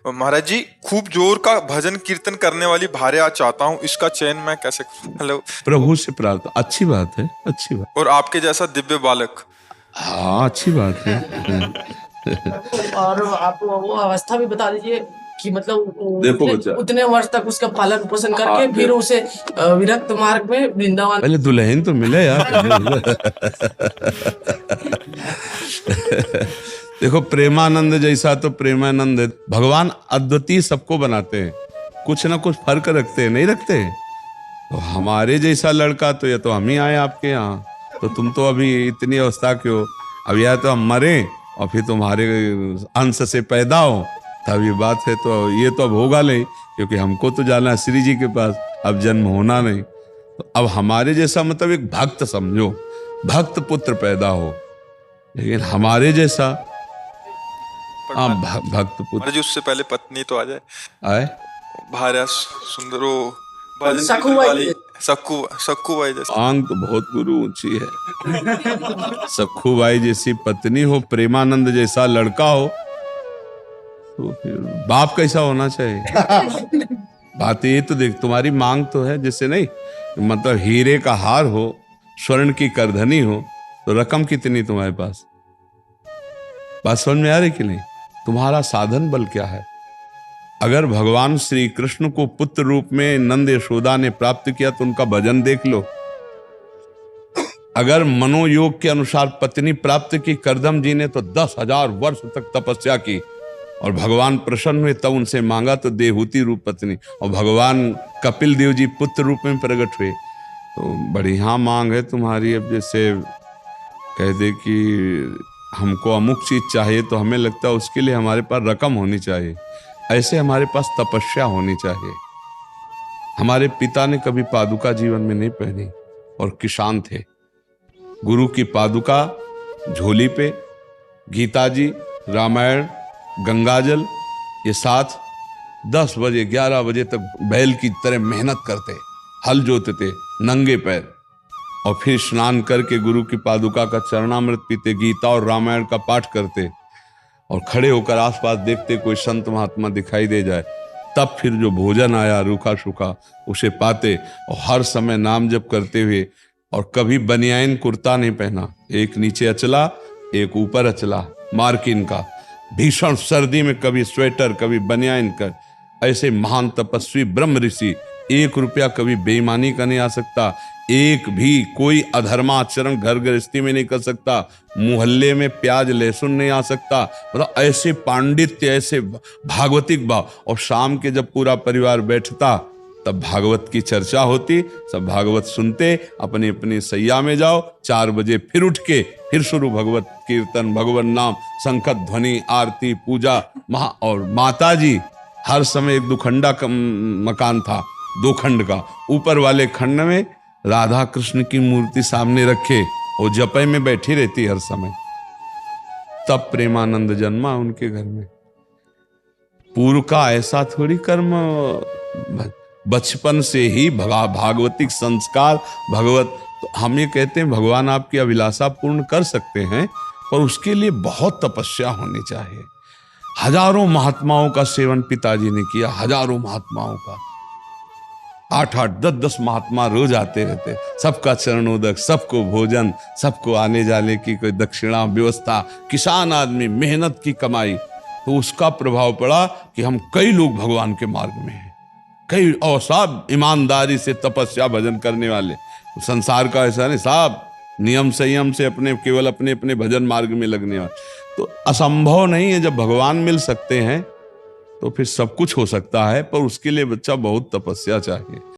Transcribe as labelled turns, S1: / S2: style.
S1: महाराज जी, खूब जोर का भजन कीर्तन करने वाली भार्या चाहता हूँ, इसका चयन मैं कैसे करूं? हेलो।
S2: प्रभु से प्रार्थना, अच्छी बात है, अच्छी बात।
S1: और आपके जैसा दिव्य बालक।
S2: हाँ, अच्छी बात है।
S3: और आप वो अवस्था भी बता दीजिए कि मतलब
S2: देखो बच्चा,
S3: उतने वर्ष तक उसका पालन पोषण करके
S2: हाँ,
S3: फिर उसे विरक्त मार्ग में वृंदावन।
S2: पहले दुल्हन तो मिले यार। देखो, प्रेमानंद जैसा तो प्रेमानंद है। भगवान अद्वितीय सबको बनाते हैं, कुछ ना कुछ फर्क रखते हैं, नहीं रखते? तो हमारे जैसा लड़का तो या तो हम ही आए आपके यहाँ, तो तुम तो अभी इतनी अवस्था के हो। अब या तो हम मरे और फिर तुम्हारे अंश से पैदा हो, तब ये बात है। तो ये तो अब होगा नहीं, क्योंकि हमको तो जाना है श्री जी के पास, अब जन्म होना नहीं। तो अब हमारे जैसा मतलब एक भक्त समझो, भक्त पुत्र पैदा हो, लेकिन हमारे जैसा भक्त पुत्र।
S1: महाराज जी, उससे पहले पत्नी तो आ जाए।
S2: आए
S1: भार्या सुंदरो भजन
S3: सक्कू
S1: कीर्तन
S3: बाई।
S1: वाली सक्कू बाई जैसे।
S2: आंग तो बहुत गुरु ऊंची है। सखू बाई जैसी पत्नी हो, प्रेमानंद जैसा लड़का हो, तो फिर बाप कैसा होना चाहिए? बात ये तो देख, तुम्हारी मांग तो है, जैसे नहीं मतलब हीरे का हार हो, स्वर्ण की करधनी हो, तो रकम कितनी तुम्हारे पास? बात समझ में आ रही कि नहीं? तुम्हारा साधन बल क्या है? अगर भगवान श्री कृष्ण को पुत्र रूप में नंद यशोदा ने प्राप्त किया तो उनका भजन देख लो। अगर मनोयोग के अनुसार पत्नी प्राप्त की करदम जी ने, तो 10,000 वर्ष तक तपस्या की और भगवान प्रसन्न हुए, तब उनसे मांगा तो देहूति रूप पत्नी, और भगवान कपिल देव जी पुत्र रूप में प्रकट हुए। तो बढ़िया मांग है तुम्हारी। अब जैसे कह दे कि हमको अमुक चीज चाहिए, तो हमें लगता है उसके लिए हमारे पास रकम होनी चाहिए, ऐसे हमारे पास तपस्या होनी चाहिए। हमारे पिता ने कभी पादुका जीवन में नहीं पहनी और किसान थे। गुरु की पादुका झोली पे, गीता जी, रामायण, गंगाजल, ये साथ 10 बजे 11 बजे तक बैल की तरह मेहनत करते, हल जोतते नंगे पैर, और फिर स्नान करके गुरु की पादुका का चरणामृत पीते, गीता और रामायण का पाठ करते, और खड़े होकर आसपास देखते कोई संत महात्मा दिखाई दे जाए, तब फिर जो भोजन आया रूखा सूखा उसे पाते, और हर समय नाम जप करते हुए। और कभी बनियाइन कुर्ता नहीं पहना, एक नीचे अचला एक ऊपर अचला मार्किन का। भीषण सर्दी में कभी स्वेटर कभी बनियाइन कर, ऐसे महान तपस्वी ब्रह्म ऋषि। 1 रुपया कभी बेईमानी का नहीं आ सकता, एक भी कोई अधर्माचरण घर गृहस्थी में नहीं कर सकता, मोहल्ले में प्याज लहसुन नहीं आ सकता। मतलब ऐसे पांडित्य, ऐसे भागवतिक भाव। और शाम के जब पूरा परिवार बैठता, तब भागवत की चर्चा होती, सब भागवत सुनते, अपनी अपनी सैया में जाओ, 4 बजे फिर उठ के फिर शुरू भगवत कीर्तन, भगवान नाम, शंखत ध्वनि, आरती, पूजा और माता जी हर समय। एक 2 खंडा का मकान था, 2 खंड का। ऊपर वाले खंड में राधा कृष्ण की मूर्ति सामने रखे, वो जपे में बैठी रहती हर समय। तब प्रेमानंद जन्मा उनके घर में। पूर्व का ऐसा थोड़ी कर्म, बचपन से ही भागवतिक संस्कार भगवत। तो हम ये कहते हैं भगवान आपकी अभिलाषा पूर्ण कर सकते हैं, पर उसके लिए बहुत तपस्या होनी चाहिए। हजारों महात्माओं का सेवन पिताजी ने किया, हजारों महात्माओं का। 8-8, 10-10 महात्मा रोज आते रहते, सबका चरणोदक, सबको भोजन, सबको आने जाने की कोई दक्षिणा व्यवस्था। किसान आदमी, मेहनत की कमाई। तो उसका प्रभाव पड़ा कि हम कई लोग भगवान के मार्ग में हैं, कई, और सब ईमानदारी से तपस्या भजन करने वाले। संसार का ऐसा नहीं, साहब नियम संयम से केवल अपने अपने भजन मार्ग में लगने वाले। तो असंभव नहीं है, जब भगवान मिल सकते हैं तो फिर सब कुछ हो सकता है, पर उसके लिए बच्चा बहुत तपस्या चाहिए।